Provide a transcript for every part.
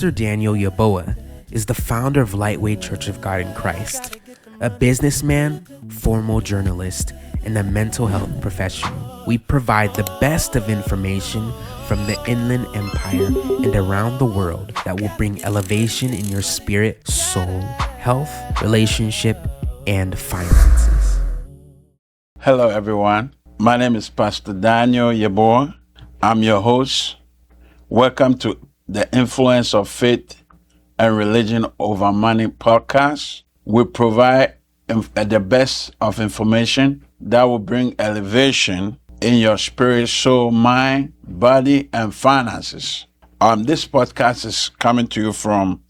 Pastor Daniel Yeboah is the founder of Lightweight Church of God in Christ, a businessman, formal journalist, and a mental health professional. We provide the best of information from the Inland Empire and around the world that will bring elevation in your spirit, soul, health, relationship, and finances. Hello, everyone. My name is Pastor Daniel Yeboah. I'm your host. Welcome to the Influence of Faith and Religion Over Money podcast. We provide the best of information that will bring elevation in your spirit, soul, mind, body, and finances. This podcast is coming to you from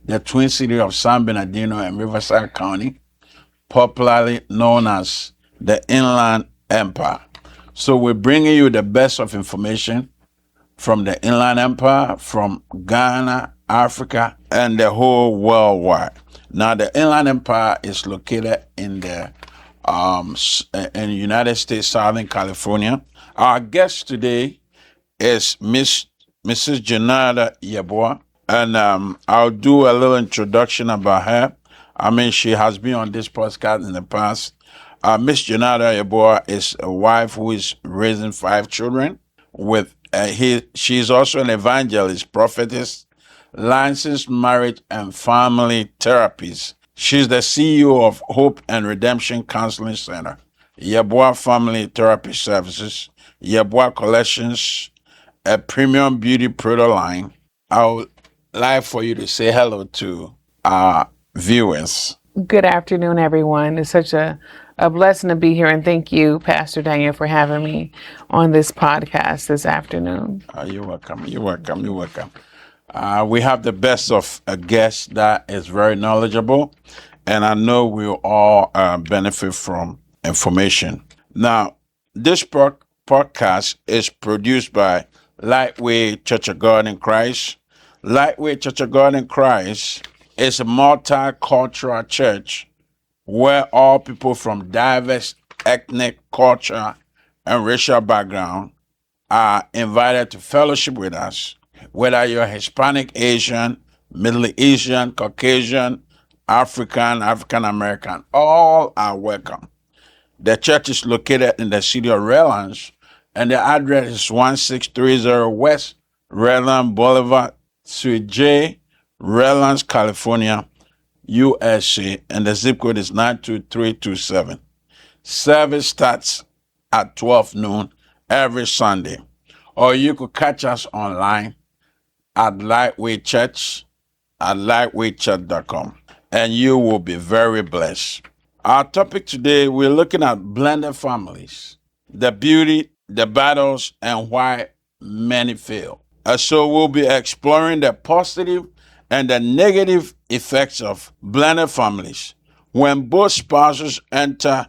the Twin City of San Bernardino and Riverside County, popularly known as the Inland Empire. So we're bringing you the best of information from the Inland Empire, from Ghana, Africa, and the whole worldwide. Now, the Inland Empire is located in the United States, Southern California. Our guest today is Mrs. Jeanetta Yeboah, and I'll do a little introduction about her. She has been on this podcast in the past. Miss Jeanetta Yeboah is a wife who is raising 5 children with she's also an evangelist, prophetess, licensed marriage and family therapist. She's the CEO of Hope and Redemption Counseling Center, Yeboah Family Therapy Services, Yeboah Collections, a premium beauty product line. I would like for you to say hello to our viewers. Good afternoon, everyone. It's such a blessing to be here, and thank you, Pastor Daniel, for having me on this podcast this afternoon. You're welcome. You're welcome. You're welcome. We have the best of a guest that is very knowledgeable, and I know we'll all benefit from information. Now, this podcast is produced by Lightweight Church of God in Christ. Lightweight Church of God in Christ is a multicultural church where all people from diverse ethnic, culture, and racial background are invited to fellowship with us. Whether you're Hispanic, Asian, Middle Eastern, Caucasian, African American, all are welcome. The church is located in the city of Redlands, and the address is 1630 West Redlands Boulevard, Suite J, Redlands, California, USA, and the zip code is 92327. Service starts at 12 noon every Sunday. Or you could catch us online at Lightweight Church at lightweightchurch.com, and you will be very blessed. Our topic today, we're looking at blended families, the beauty, the battles, and why many fail. So we'll be exploring the positive and the negative effects of blended families when both spouses enter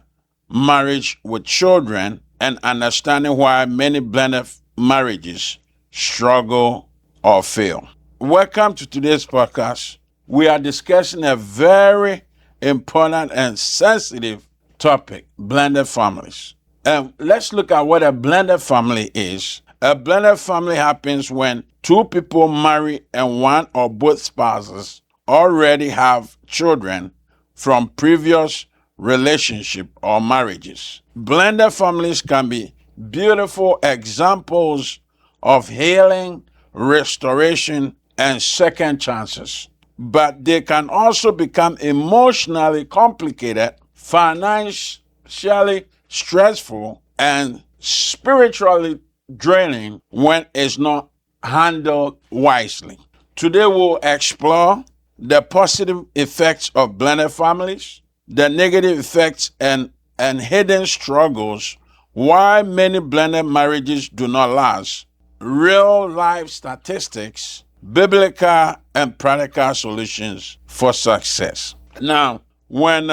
marriage with children, and understanding why many blended marriages struggle or fail. Welcome to today's podcast. We are discussing a very important and sensitive topic, blended families. And let's look at what a blended family is. A blended family happens when 2 people marry and one or both spouses already have children from previous relationship or marriages. Blended families can be beautiful examples of healing, restoration, and second chances. But they can also become emotionally complicated, financially stressful, and spiritually draining when it's not handled wisely. Today we'll explore the positive effects of blended families, the negative effects and hidden struggles, why many blended marriages do not last, real life statistics, biblical and practical solutions for success. Now, when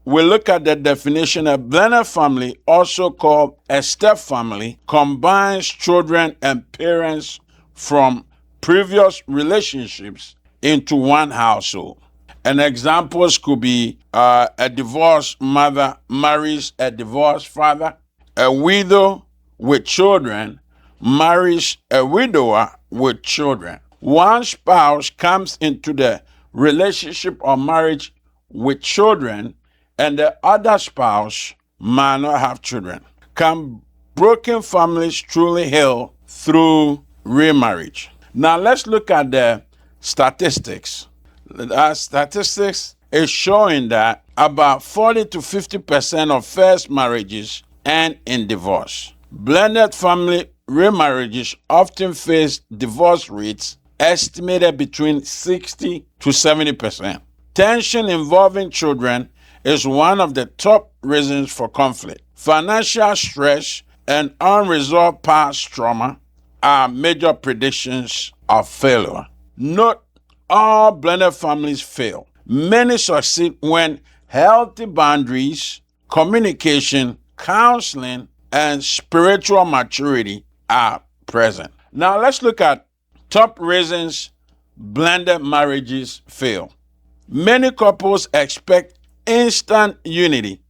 we look at the definition, a blended family, also called a step family, combines children and parents from previous relationships into one household. And examples could be a divorced mother marries a divorced father, a widow with children marries a widower with children. One spouse comes into the relationship or marriage with children, and the other spouse might not have children. Can broken families truly heal through remarriage? Now let's look at the statistics. Statistics is showing that about 40 to 50% of first marriages end in divorce. Blended family remarriages often face divorce rates estimated between 60 to 70%. Tension involving children is one of the top reasons for conflict. Financial stress and unresolved past trauma are major predictions of failure. Note, all blended families fail. Many succeed when healthy boundaries, communication, counseling, and spiritual maturity are present. Now let's look at top reasons blended marriages fail. Many couples expect instant unity,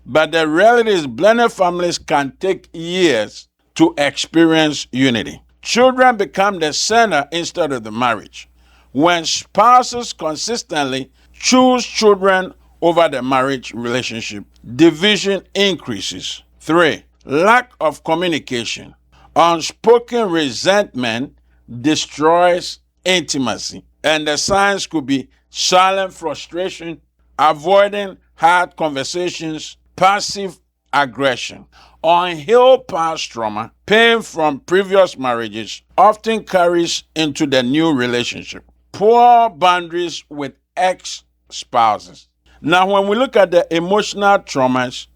but the reality is blended families can take years to experience unity. Children become the center instead of the marriage. When spouses consistently choose children over the marriage relationship, division increases. 3. Lack of communication. Unspoken resentment destroys intimacy, and the signs could be silent frustration, avoiding hard conversations, passive aggression. Unhealed past trauma, pain from previous marriages, often carries into the new relationship. Poor boundaries with ex-spouses. Now, when we look at the emotional traumas,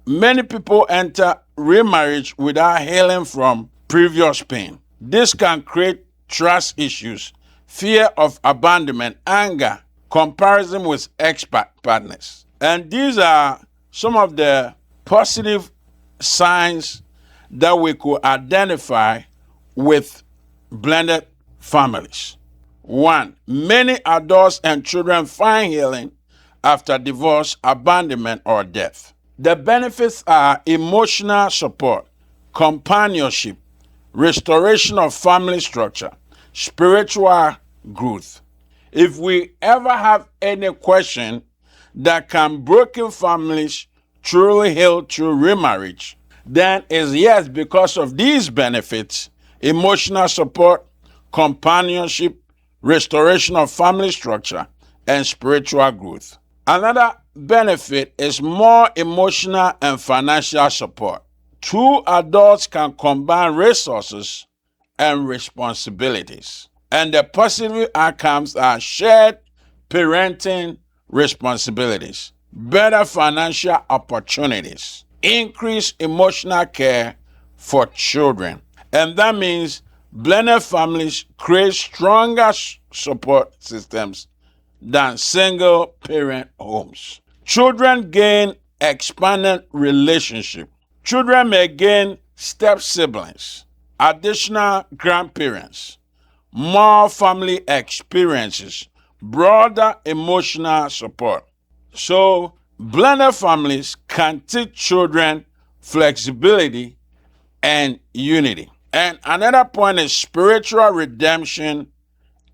many people enter remarriage without healing from previous pain. This can create trust issues, fear of abandonment, anger, comparison with ex-partners. And these are some of the positive signs that we could identify with blended families. 1. Many adults and children find healing after divorce, abandonment, or death. The benefits are emotional support, companionship, restoration of family structure, spiritual growth. If we ever have any question that can broken families truly heal through remarriage, then is yes, because of these benefits: emotional support, companionship, restoration of family structure, and spiritual growth. Another benefit is more emotional and financial support. Two adults can combine resources and responsibilities, and the positive outcomes are shared parenting responsibilities, better financial opportunities, increased emotional care for children. And that means blended families create stronger support systems than single parent homes. Children gain expanded relationship. Children may gain step siblings, additional grandparents, more family experiences, broader emotional support. So, blended families can teach children flexibility and unity. And another point is spiritual redemption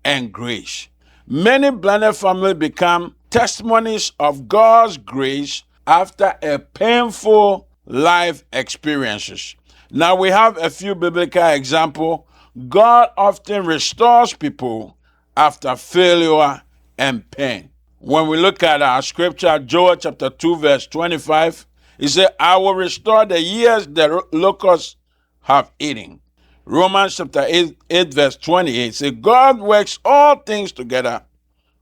and grace. Many blended families become testimonies of God's grace after a painful life experiences. Now we have a few biblical examples. God often restores people after failure and pain. When we look at our scripture, Joel chapter 2, verse 25, it says, I will restore the years the locusts have eaten. Romans chapter 8 verse 28 says, God works all things together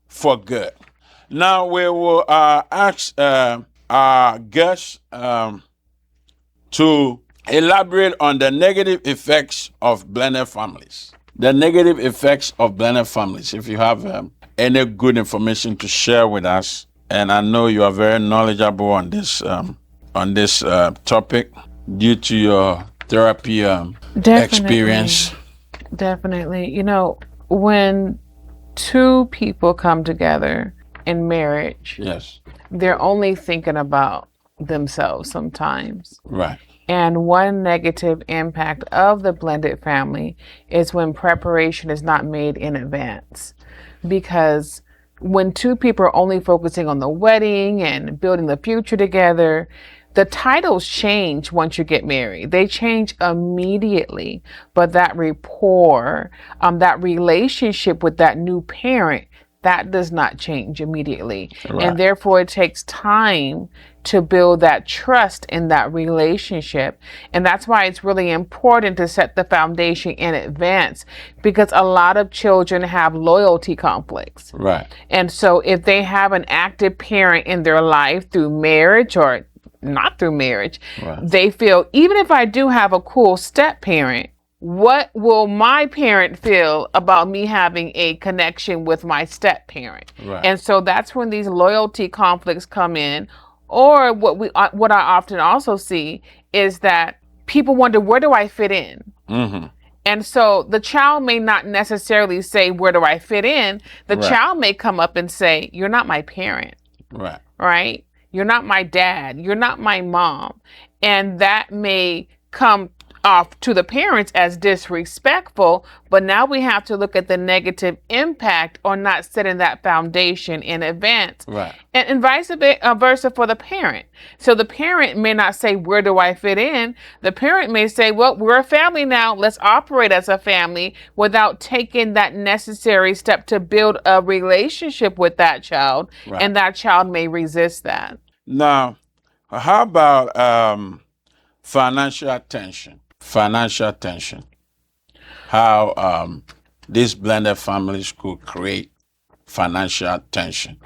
for good. Now we will ask our guests to elaborate on the negative effects of blended families. The negative effects of blended families. If you have any good information to share with us, and I know you are very knowledgeable on this topic due to your therapy experience. Definitely. You know, when two people come together in marriage, Yes. they're only thinking about themselves sometimes. Right. And one negative impact of the blended family is when preparation is not made in advance. Because when two people are only focusing on the wedding and building the future together, the titles change once you get married. They change immediately, but that rapport, that relationship with that new parent, that does not change immediately. Right. And therefore, it takes time to build that trust in that relationship. And that's why it's really important to set the foundation in advance, because a lot of children have loyalty conflicts. Right. And so if they have an active parent in their life through marriage or not through marriage, Right. they feel, even if I do have a cool step parent, what will my parent feel about me having a connection with my step parent? Right. And so that's when these loyalty conflicts come in. Or what I often also see is that people wonder, where do I fit in? Mm-hmm. And so the child may not necessarily say, where do I fit in? The Right. child may come up and say, you're not my parent, Right. right? You're not my dad. You're not my mom. And that may come off to the parents as disrespectful, but now we have to look at the negative impact on not setting that foundation in advance. Right. And vice versa for the parent. So the parent may not say, where do I fit in? The parent may say, well, we're a family now. Let's operate as a family, without taking that necessary step to build a relationship with that child. Right. And that child may resist that. Now, how about financial tension? Financial tension. How these blended families could create financial tension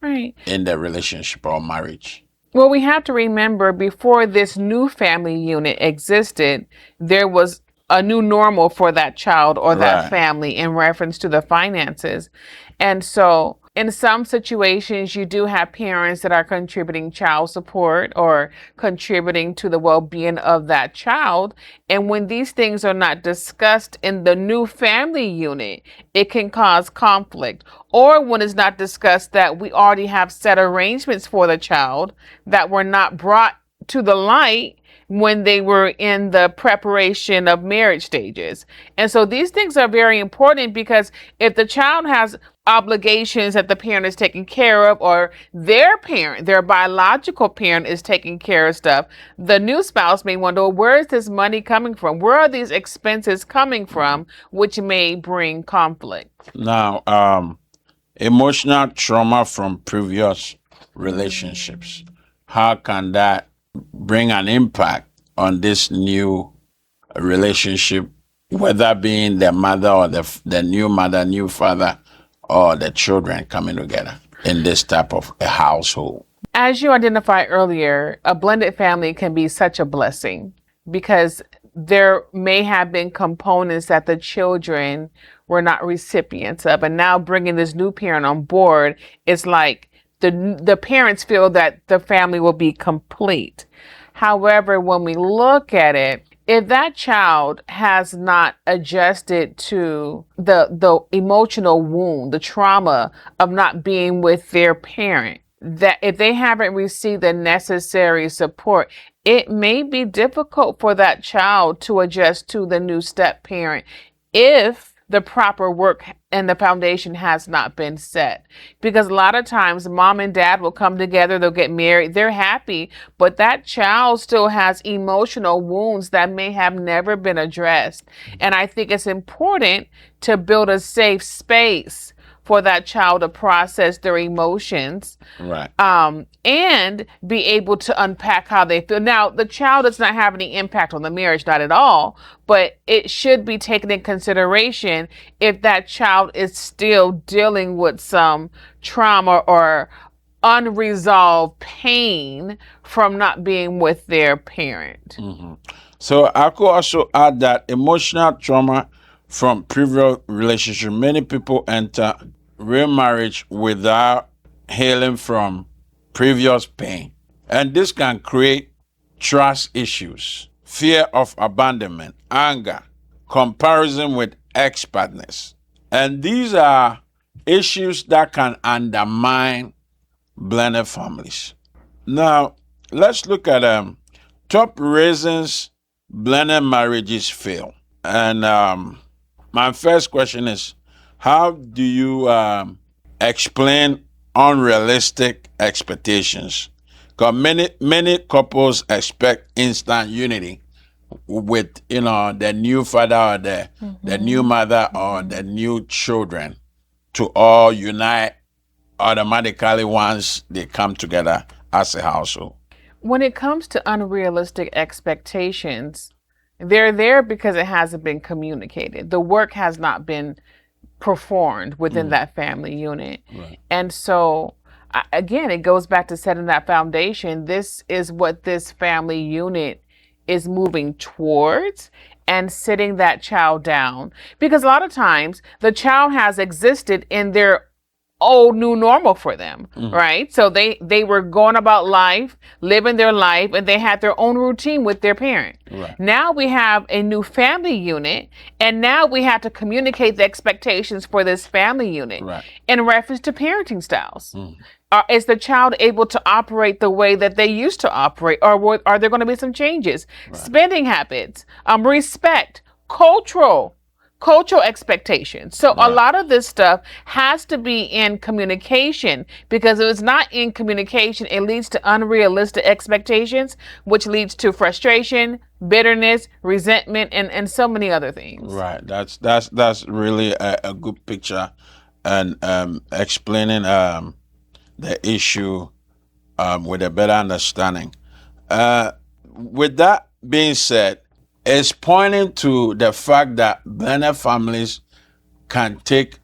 Right. in their relationship or marriage. Well, we have to remember, before this new family unit existed, there was a new normal for that child or that Right. family in reference to the finances. And so in some situations, you do have parents that are contributing child support or contributing to the well-being of that child. And when these things are not discussed in the new family unit, it can cause conflict. Or when it's not discussed that we already have set arrangements for the child that were not brought to the light when they were in the preparation of marriage stages. And so these things are very important, because if the child has obligations that the parent is taking care of, or their parent, their biological parent, is taking care of stuff, the new spouse may wonder, well, where is this money coming from? Where are these expenses coming from? Which may bring conflict. Now, emotional trauma from previous relationships. How can that bring an impact on this new relationship, whether being the mother or the new mother, new father, or the children coming together in this type of a household? As you identified earlier, a blended family can be such a blessing, because there may have been components that the children were not recipients of. And now bringing this new parent on board, it's like the parents feel that the family will be complete. However, when we look at it, if that child has not adjusted to the emotional wound, the trauma of not being with their parent, that if they haven't received the necessary support, it may be difficult for that child to adjust to the new step parent if the proper work and the foundation has not been set. Because a lot of times mom and dad will come together, they'll get married, they're happy, but that child still has emotional wounds that may have never been addressed. And I think it's important to build a safe space for that child to process their emotions, Right. and be able to unpack how they feel. Now, the child does not have any impact on the marriage, not at all, but it should be taken in consideration if that child is still dealing with some trauma or unresolved pain from not being with their parent. So I could also add that emotional trauma from previous relationship. Many people enter real marriage without healing from previous pain, and this can create trust issues, fear of abandonment, anger, comparison with ex-partners, and these are issues that can undermine blended families. Now, let's look at top reasons blended marriages fail. And my first question is, how do you explain unrealistic expectations? Because many couples expect instant unity with the new father or the new mother or the new children to all unite automatically once they come together as a household. When it comes to unrealistic expectations, they're there because it hasn't been communicated. The work has not been performed within that family unit. Right. And so, again, it goes back to setting that foundation. This is what this family unit is moving towards, and sitting that child down. Because a lot of times the child has existed in their old new normal for them, right? So they were going about life, living their life, and they had their own routine with their parent. Right. Now we have a new family unit, and now we have to communicate the expectations for this family unit Right. in reference to parenting styles. Is the child able to operate the way that they used to operate, or are there going to be some changes? Right. Spending habits, respect, cultural expectations. So a lot of this stuff has to be in communication, because if it's not in communication, it leads to unrealistic expectations, which leads to frustration, bitterness, resentment, and so many other things. Right. That's really a good picture, and explaining the issue with a better understanding. With that being said, it's pointing to the fact that blended families can take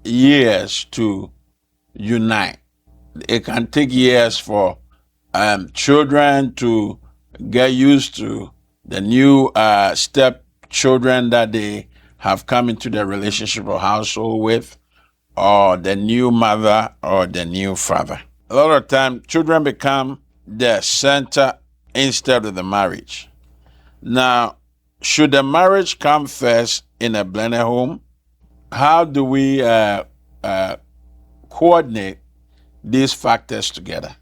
years to unite. It can take years for children to get used to the new stepchildren that they have come into the relationship or household with, or the new mother or the new father. A lot of time, children become the center instead of the marriage. Now, should the marriage come first in a blended home? How do we coordinate these factors together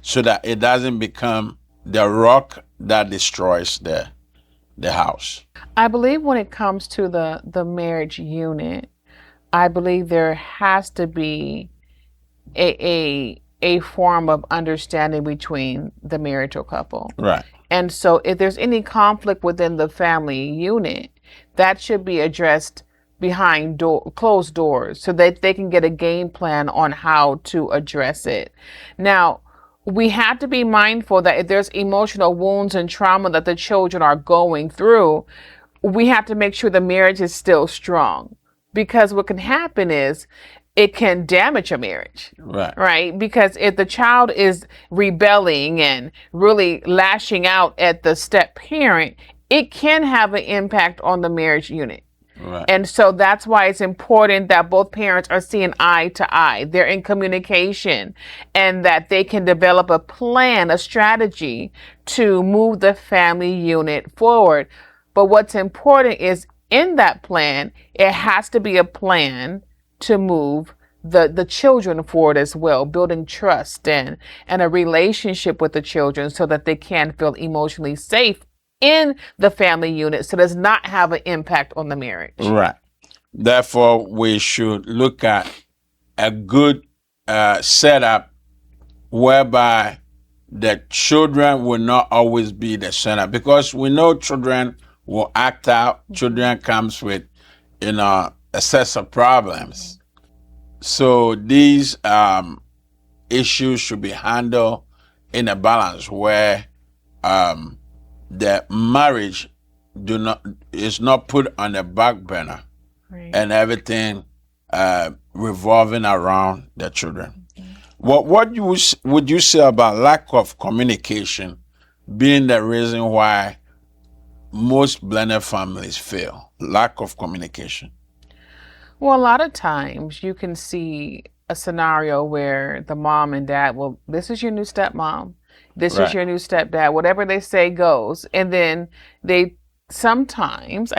so that it doesn't become the rock that destroys the house? I believe when it comes to the marriage unit, I believe there has to be a form of understanding between the marital couple. Right. And so if there's any conflict within the family unit, that should be addressed behind closed doors, so that they can get a game plan on how to address it. Now, we have to be mindful that if there's emotional wounds and trauma that the children are going through, we have to make sure the marriage is still strong. Because what can happen is it can damage a marriage, right? Because if the child is rebelling and really lashing out at the step parent, it can have an impact on the marriage unit. Right. And so that's why it's important that both parents are seeing eye to eye. They're in communication, and that they can develop a plan, a strategy to move the family unit forward. But what's important is, in that plan, it has to be a plan to move the children forward as well, building trust and a relationship with the children so that they can feel emotionally safe in the family unit, so does not have an impact on the marriage. Right. Therefore, we should look at a good setup whereby the children will not always be the center, because we know children will act out. Children comes with, a set of problems. So these issues should be handled in a balance where the marriage is not put on the back burner, Right. and everything revolving around the children. What would you say about lack of communication being the reason why most blended families fail? Lack of communication. Well, a lot of times you can see a scenario where the mom and dad, well, this is your new stepmom, this Right. is your new stepdad, whatever they say goes. And then sometimes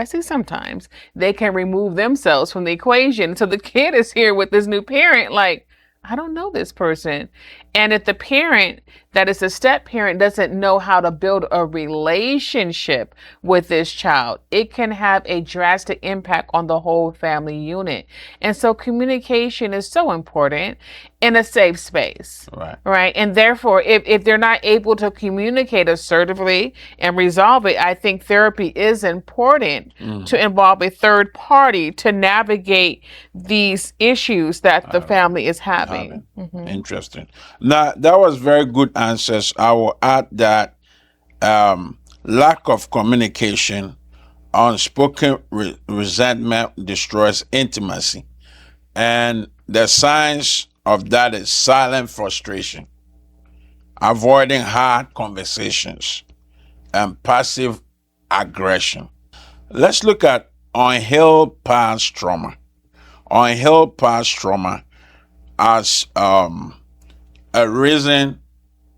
they can remove themselves from the equation. So the kid is here with this new parent, like, I don't know this person. And if the parent that is a step parent doesn't know how to build a relationship with this child, it can have a drastic impact on the whole family unit. And so communication is so important in a safe space. Right. Right. And therefore, if they're not able to communicate assertively and resolve it, I think therapy is important to involve a third party to navigate these issues that the family is having. Interesting. Now, that was very good answers. I will add that lack of communication, unspoken resentment destroys intimacy. And the signs of that is silent frustration, avoiding hard conversations, and passive aggression. Let's look at unhealed past trauma. Unhealed past trauma as a reason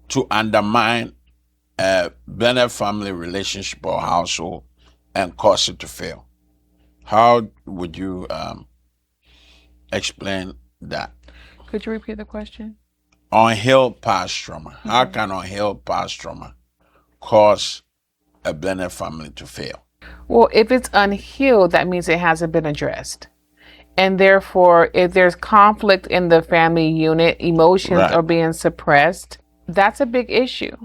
to undermine a blended family relationship or household and cause it to fail. How would you explain that? Could you repeat the question? Unhealed past trauma. How can unhealed past trauma cause a blended family to fail? Well, if it's unhealed, that means it hasn't been addressed. And therefore, if there's conflict in the family unit, emotions Right. are being suppressed, that's a big issue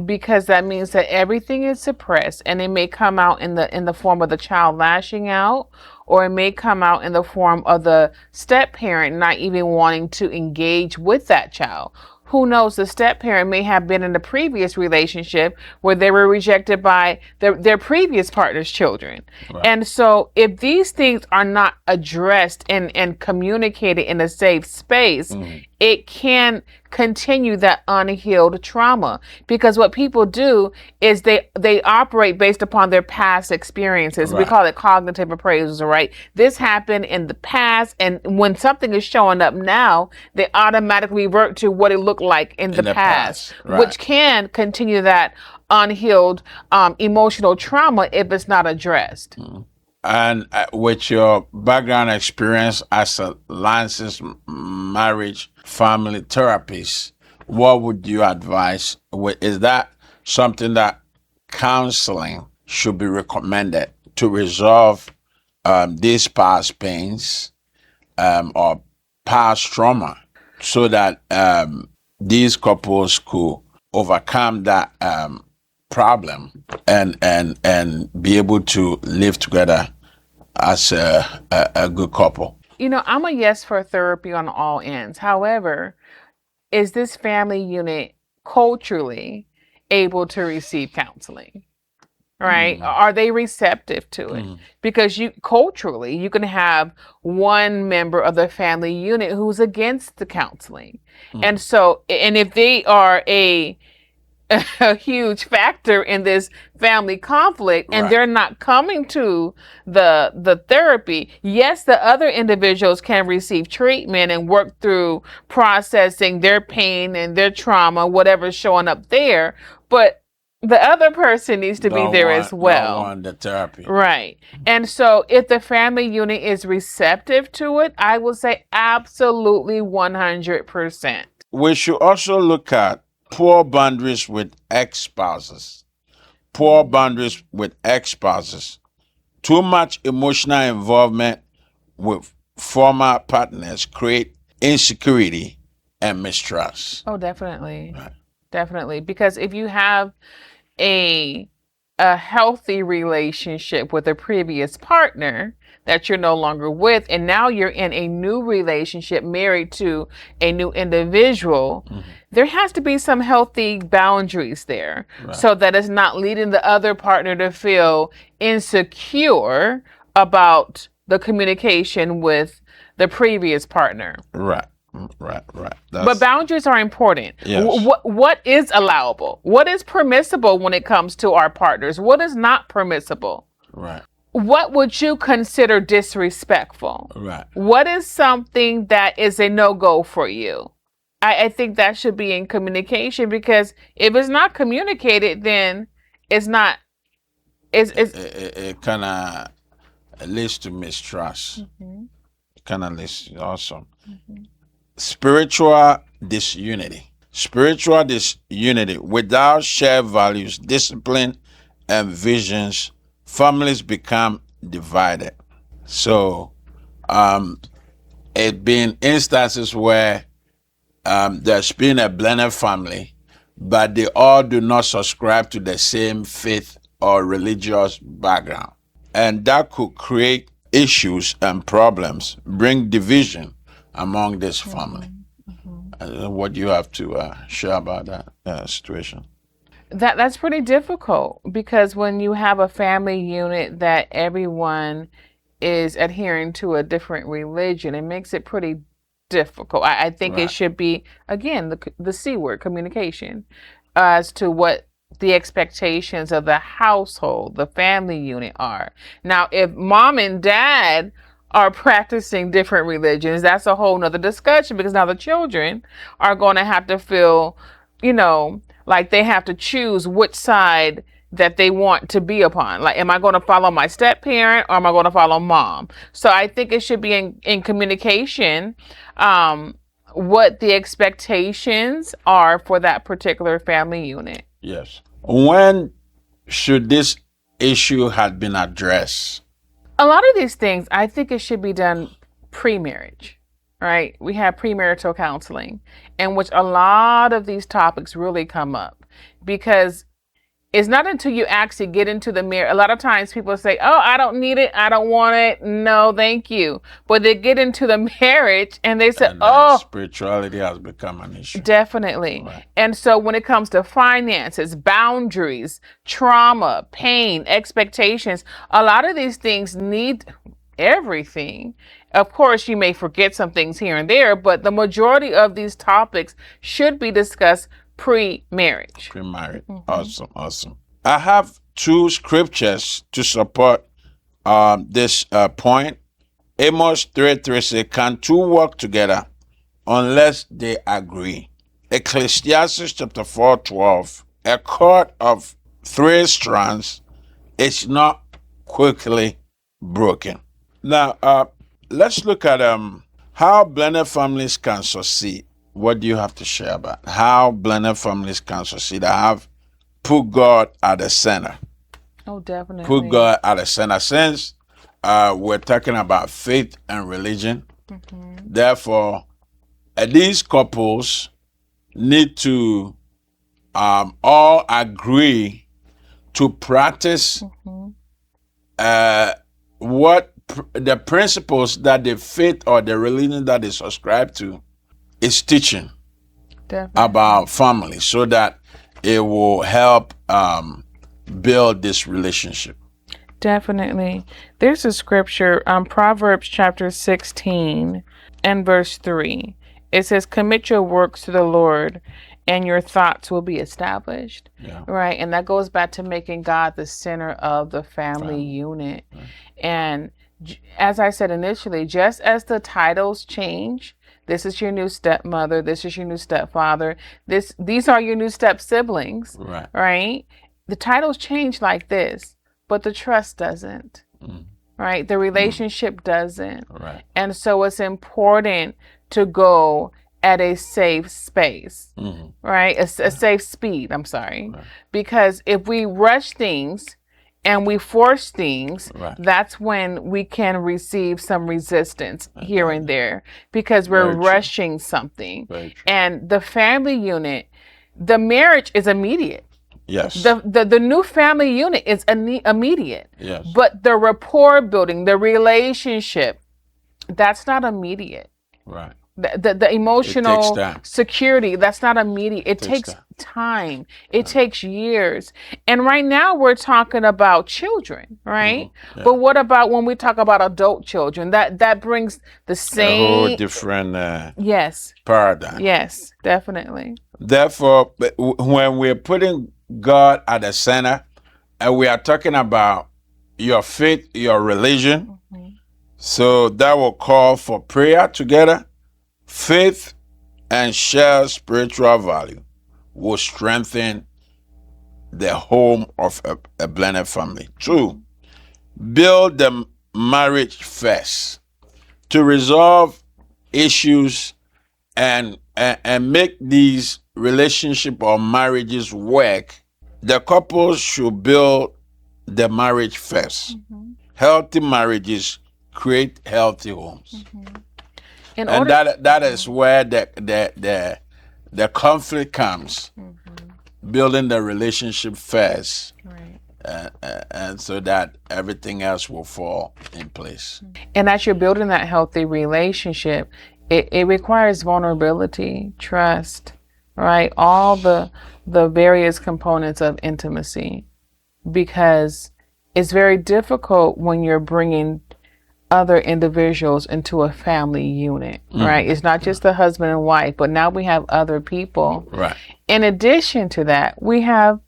because that means that everything is suppressed, and it may come out in the form of the child lashing out, or it may come out in the form of the step parent not even wanting to engage with that child. Who knows, the step parent may have been in a previous relationship where they were rejected by their previous partner's children. Right. And so if these things are not addressed and communicated in a safe space, it can continue that unhealed trauma. Because what people do is they operate based upon their past experiences. We Right. call it cognitive appraisals, right? This happened in the past, and when something is showing up now, they automatically revert to what it looked like in the past, Right. which can continue that unhealed emotional trauma if it's not addressed. And with your background experience as a licensed marriage family therapist, what would you advise? Is that something that counseling should be recommended to resolve these past pains or past trauma, so that these couples could overcome that problem and be able to live together as a good couple? You know, I'm a yes for therapy on all ends. However, is this family unit culturally able to receive counseling? Right? Are they receptive to it? Because you culturally, you can have one member of the family unit who's against the counseling. And so, and if they are a huge factor in this family conflict and Right. they're not coming to the therapy, yes, the other individuals can receive treatment and work through processing their pain and their trauma, whatever's showing up there, but the other person needs to be there as well. Don't want the therapy. Right. And so if the family unit is receptive to it, I will say absolutely 100%. We should also look at poor boundaries with ex-spouses. Poor boundaries with ex-spouses. Too much emotional involvement with former partners create insecurity and mistrust. Oh, definitely. Right. Definitely. Because if you have a healthy relationship with a previous partner that you're no longer with, and now you're in a new relationship married to a new individual, there has to be some healthy boundaries there, so that it's not leading the other partner to feel insecure about the communication with the previous partner. Right. But boundaries are important. Yes. What is allowable? What is permissible when it comes to our partners? What is not permissible? Right. What would you consider disrespectful? Right. What is something that is a no-go for you? I think that should be in communication, because if it's not communicated, then it's not. It kind of leads to mistrust. Kind of leads. Awesome. spiritual disunity. Spiritual disunity. Without shared values, discipline, and visions, families become divided. So, it been instances where there's been a blended family, but they all do not subscribe to the same faith or religious background. And that could create issues and problems, bring division among this family. What do you have to share about that situation? That's pretty difficult because when you have a family unit that everyone is adhering to a different religion, it makes it pretty difficult. I think it Right. should be, again, the C word, communication, as to what the expectations of the household, the family unit are. Now, if mom and dad are practicing different religions, that's a whole nother discussion because now the children are going to have to feel, like they have to choose which side that they want to be upon. Like, am I going to follow my step parent or am I going to follow mom? So I think it should be in communication, what the expectations are for that particular family unit. Yes. When should this issue have been addressed? A lot of these things, I think it should be done pre-marriage, right? We have premarital counseling, in which a lot of these topics really come up because it's not until you actually get into the marriage. A lot of times people say, oh, I don't need it. I don't want it. No, thank you. But they get into the marriage and they say, And then spirituality has become an issue. Definitely. Right. And so when it comes to finances, boundaries, trauma, pain, expectations, a lot of these things need everything. Of course, you may forget some things here and there, but the majority of these topics should be discussed pre-marriage. Pre-married. Awesome. I have two scriptures to support this point. Amos 3:3 says, can two work together unless they agree? Ecclesiastes chapter 4:12, a cord of 3 strands is not quickly broken. Now, let's look at how blended families can succeed. What do you have to share about how blended families can succeed? I have put God at the center. Oh, definitely. Put God at the center. Since we're talking about faith and religion, therefore, these couples need to all agree to practice what the principles that the faith or the religion that they subscribe to is teaching Definitely. about family, so that it will help build this relationship. Definitely. There's a scripture, Proverbs chapter 16 and verse 3. It says, commit your works to the Lord and your thoughts will be established. Yeah. Right. And that goes back to making God the center of the family unit. Right. And as I said initially, just as the titles change, this is your new stepmother, this is your new stepfather, these are your new step siblings, Right. right? The titles change like this, but the trust doesn't, right? The relationship doesn't. Right. And so it's important to go at a safe space, right? A safe speed, I'm sorry. Right. Because if we rush things and we force things, Right. that's when we can receive some resistance here and there because we're Very true. rushing something. Very true. And the family unit, the marriage is immediate. Yes. The new family unit is immediate. Yes. But the rapport building, the relationship, that's not immediate. Right. The emotional time. security, that's not immediate. It takes time. It takes years. And right now we're talking about children, right? Yeah. But what about when we talk about adult children? That brings the A same whole different Yes. paradigm. Yes, definitely. Therefore, when we're putting God at the center and we are talking about your faith, your religion, so that will call for prayer together. Faith and shared spiritual value will strengthen the home of a blended family. 2, build the marriage first. To resolve issues and make these relationship or marriages work, the couple should build the marriage first. Healthy marriages create healthy homes. And that is where the conflict comes. Building the relationship first. Right. And so that everything else will fall in place. And as you're building that healthy relationship, it requires vulnerability, trust, right? All the various components of intimacy, because it's very difficult when you're bringing other individuals into a family unit, right? It's not just the husband and wife, but now we have other people. Right. In addition to that, we have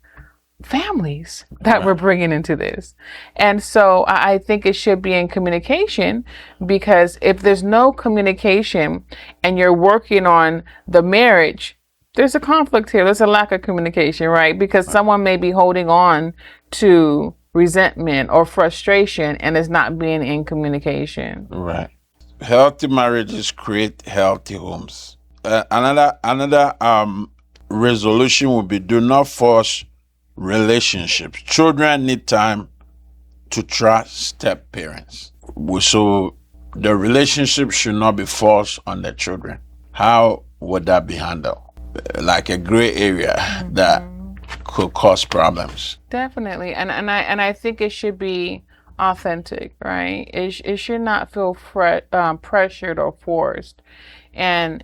families that we're bringing into this. And so I think it should be in communication, because if there's no communication and you're working on the marriage, there's a conflict here. There's a lack of communication, right? Because someone may be holding on to resentment or frustration and is not being in communication. Right. Healthy marriages create healthy homes. Another resolution would be: do not force relationships. Children need time to trust step parents. So the relationship should not be forced on the children. How would that be handled? Like a gray area that could cause problems. Definitely. And I think it should be authentic, right? It should not feel pressured or forced. And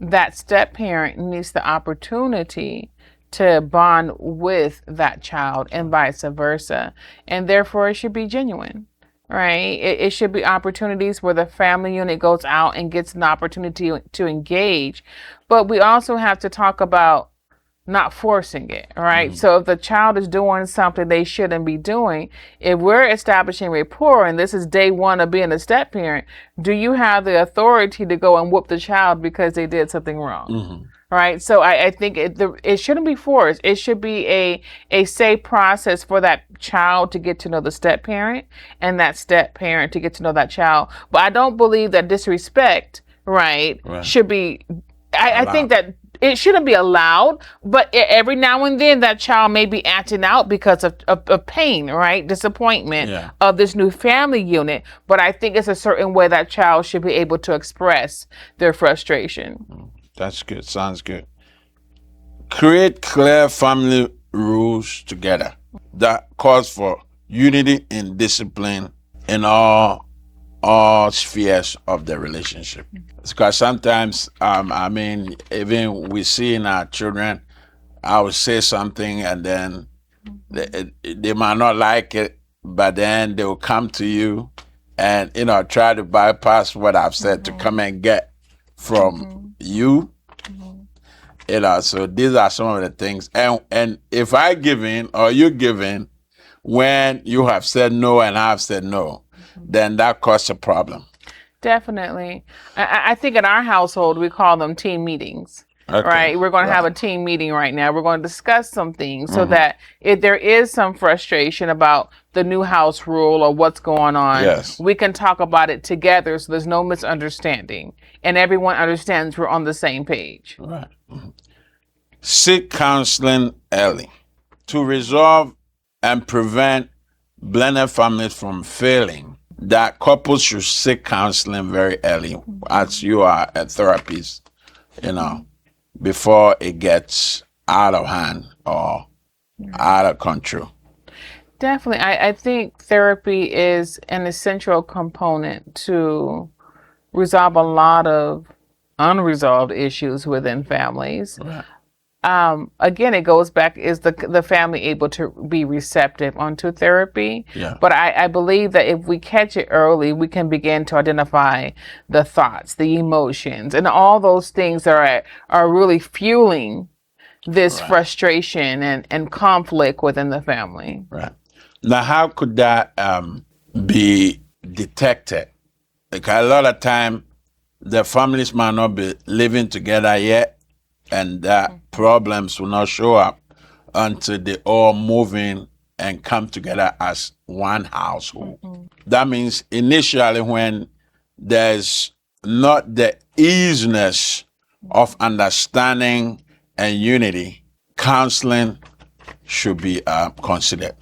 that step parent needs the opportunity to bond with that child and vice versa. And therefore it should be genuine, right? It should be opportunities where the family unit goes out and gets an opportunity to engage. But we also have to talk about not forcing it, right? So if the child is doing something they shouldn't be doing, if we're establishing rapport and this is day one of being a step parent, do you have the authority to go and whoop the child because they did something wrong? Right? So I think it shouldn't be forced. It should be a safe process for that child to get to know the step parent and that step parent to get to know that child. But I don't believe that disrespect, right. should be, I think that it shouldn't be allowed, but every now and then that child may be acting out because of pain, right? Disappointment of this new family unit. But I think it's a certain way that child should be able to express their frustration. That's good. Sounds good. Create clear family rules together that calls for unity and discipline in all spheres of the relationship. Because sometimes, even we see in our children, I will say something and then they might not like it, but then they will come to you and, try to bypass what I've said to come and get from you. So these are some of the things. And if I give in or you give in when you have said no and I've said no, then that causes a problem. Definitely. I think in our household, we call them team meetings. Okay. Right? We're going to have a team meeting right now. We're going to discuss some things so that if there is some frustration about the new house rule or what's going on, we can talk about it together so there's no misunderstanding and everyone understands we're on the same page. Right. Seek counseling early to resolve and prevent blended families from failing. That couples should seek counseling very early, as you are a therapist, before it gets out of hand or out of control. Definitely. I think therapy is an essential component to resolve a lot of unresolved issues within families. Right. Again, it goes back, is the family able to be receptive onto therapy? But I believe that if we catch it early, we can begin to identify the thoughts, the emotions, and all those things that are really fueling this frustration and conflict within the family. Right. Now, how could that be detected? Because a lot of time, the families might not be living together yet, and that problems will not show up until they all move in and come together as one household. That means initially when there's not the easiness of understanding and unity, counseling should be considered.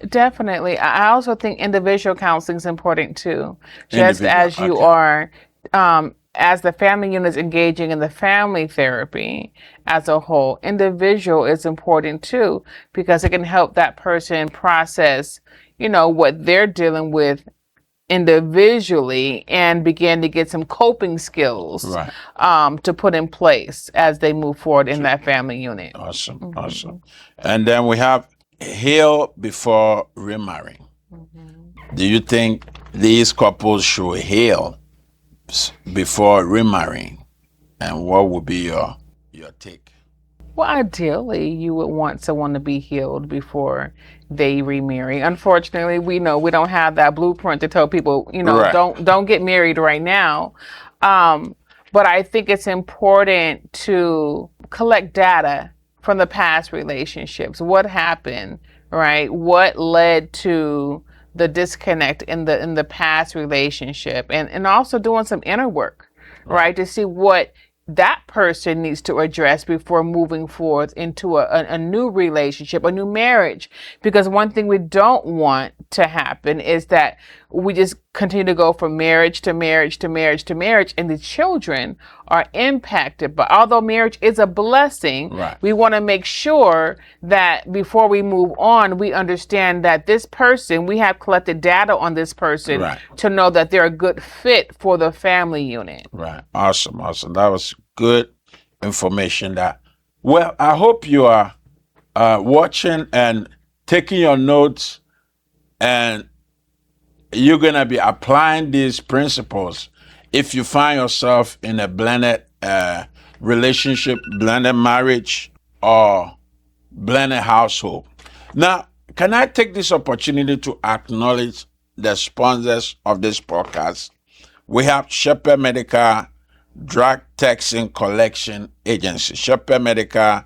Definitely. I also think individual counseling is important too. Just Individual, as you okay. are, as the family unit is engaging in the family therapy as a whole, individual is important too, because it can help that person process, what they're dealing with individually and begin to get some coping skills Right. to put in place as they move forward in that family unit. Awesome. Awesome. And then we have heal before remarrying. Do you think these couples should heal before remarrying? And what would be your take? Well, ideally, you would want someone to be healed before they remarry. Unfortunately, we know we don't have that blueprint to tell people, Right. don't get married right now. But I think it's important to collect data from the past relationships. What happened, right? What led to the disconnect in the past relationship, and also doing some inner work, right? To see what that person needs to address before moving forward into a new relationship, a new marriage. Because one thing we don't want to happen is that we just continue to go from marriage to marriage to marriage to marriage, and the children are impacted. But although marriage is a blessing, Right. we want to make sure that before we move on, we understand that this person, we have collected data on this person Right. to know that they're a good fit for the family unit. Right. Awesome. Awesome. That was good information. Well, I hope you are watching and taking your notes, and you're going to be applying these principles if you find yourself in a blended relationship, blended marriage, or blended household. Now, can I take this opportunity to acknowledge the sponsors of this podcast? We have Shepherd Medical Drug Testing Collection Agency, Shepherd Medical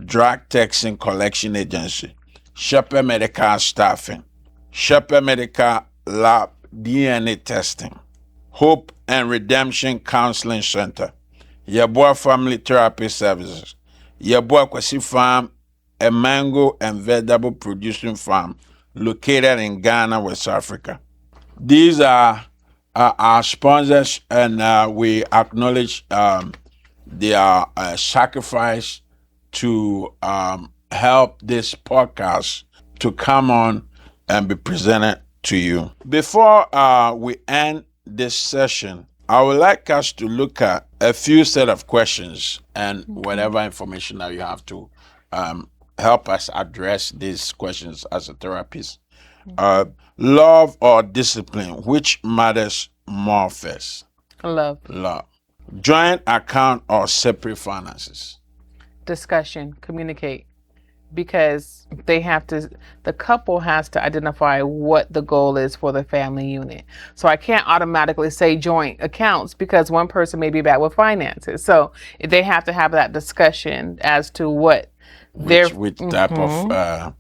Drug Testing Collection Agency, Shepherd Medical Staffing, Shepherd Medical Lab DNA Testing, Hope and Redemption Counseling Center, Yeboah Family Therapy Services, Yeboah Kwasi Farm, a mango and vegetable producing farm located in Ghana, West Africa. These are our sponsors, and we acknowledge their sacrifice to help this podcast to come on and be presented to you. Before we end this session, I would like us to look at a few set of questions and whatever information that you have to help us address these questions as a therapist. Love or discipline, which matters more first? Love. Love. Joint account or separate finances? Discussion, communicate, because the couple has to identify what the goal is for the family unit. So I can't automatically say joint accounts because one person may be bad with finances. So they have to have that discussion as to what Which type of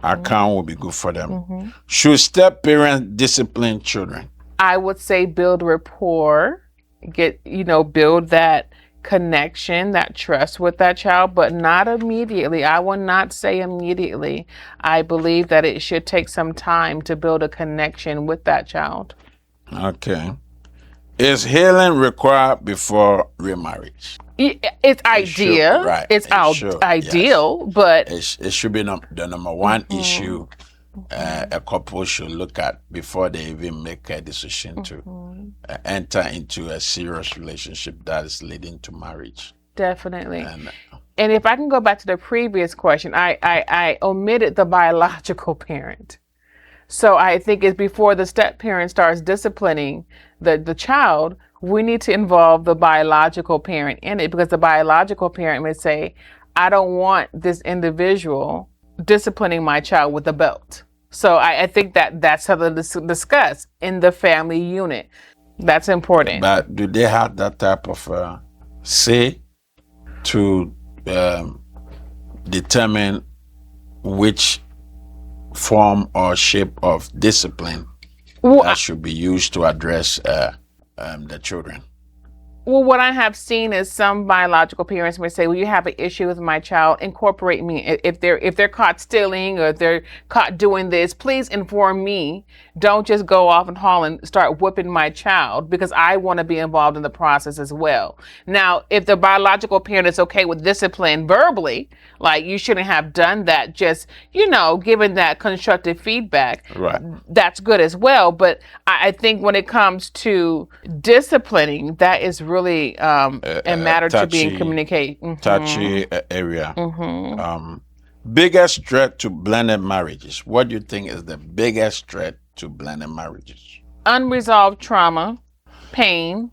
account will be good for them. Should step parents discipline children? I would say build rapport, build that connection, that trust with that child, but not immediately. I will not say immediately. I believe that it should take some time to build a connection with that child. Okay. Is healing required before remarriage? It's ideal. Right. It's ideal, Yes. but it should be the number one issue a couple should look at before they even make a decision to enter into a serious relationship that is leading to marriage. definitely. And if I can go back to the previous question, I omitted the biological parent. So I think it's before the step parent starts disciplining the child, we need to involve the biological parent in it, because the biological parent may say, I don't want this individual disciplining my child with a belt. So I think that's something to discuss in the family unit. That's important. But do they have that type of say to determine which form or shape of discipline that should be used to address the children? Well, what I have seen is some biological parents may say, "Well, you have an issue with my child. Incorporate me. If they're caught stealing or if they're caught doing this, please inform me. Don't just go off and haul and start whipping my child because I want to be involved in the process as well." Now, if the biological parent is okay with discipline verbally, like you shouldn't have done that, just giving that constructive feedback, Right. that's good as well. But I think when it comes to disciplining, that is really a matter to be in communication. Touchy area. Biggest threat to blended marriages. What do you think is the biggest threat to blended marriages? Unresolved trauma, pain,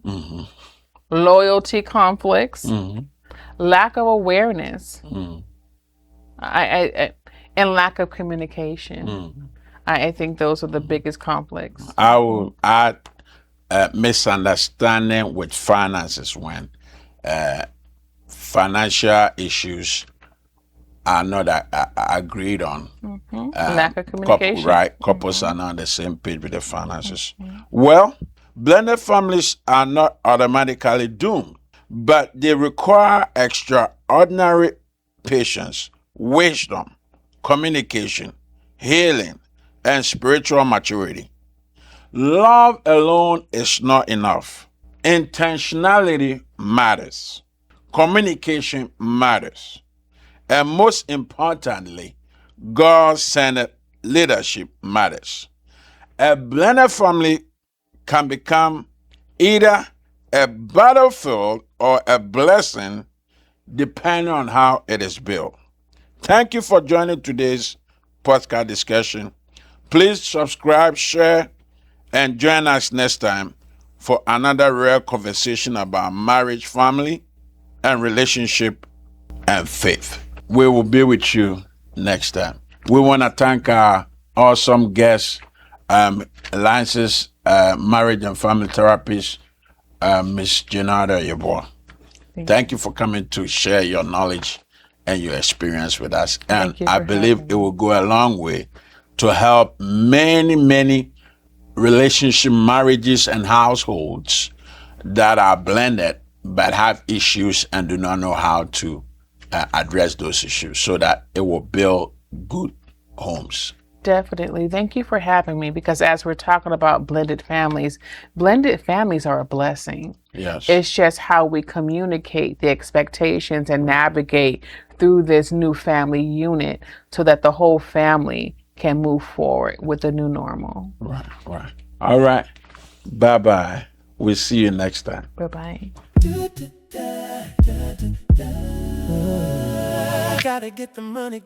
loyalty conflicts, lack of awareness, and lack of communication. I think those are the biggest conflicts. I will add misunderstanding with finances when financial issues are not agreed on. Lack of communication. Couples are not on the same page with the finances. Well, blended families are not automatically doomed, but they require extraordinary patience, wisdom, communication, healing, and spiritual maturity. Love alone is not enough. Intentionality matters. Communication matters. And most importantly, God-centered leadership matters. A blended family can become either a battlefield or a blessing depending on how it is built. Thank you for joining today's podcast discussion. Please subscribe, share, and join us next time for another rare conversation about marriage, family, and relationship and faith. We will be with you next time. We want to thank our awesome guest, Alliances Marriage and Family Therapist, Miss Jeanetta Yeboah. Thank you for coming to share your knowledge and your experience with us. And I believe it will go a long way to help many, many relationship marriages and households that are blended but have issues and do not know how to address those issues so that it will build good homes. Definitely. Thank you for having me, because as we're talking about blended families are a blessing. Yes. It's just how we communicate the expectations and navigate through this new family unit so that the whole family can move forward with the new normal. Right. All right. Bye-bye. We'll see you next time. Bye-bye. Gotta get the money.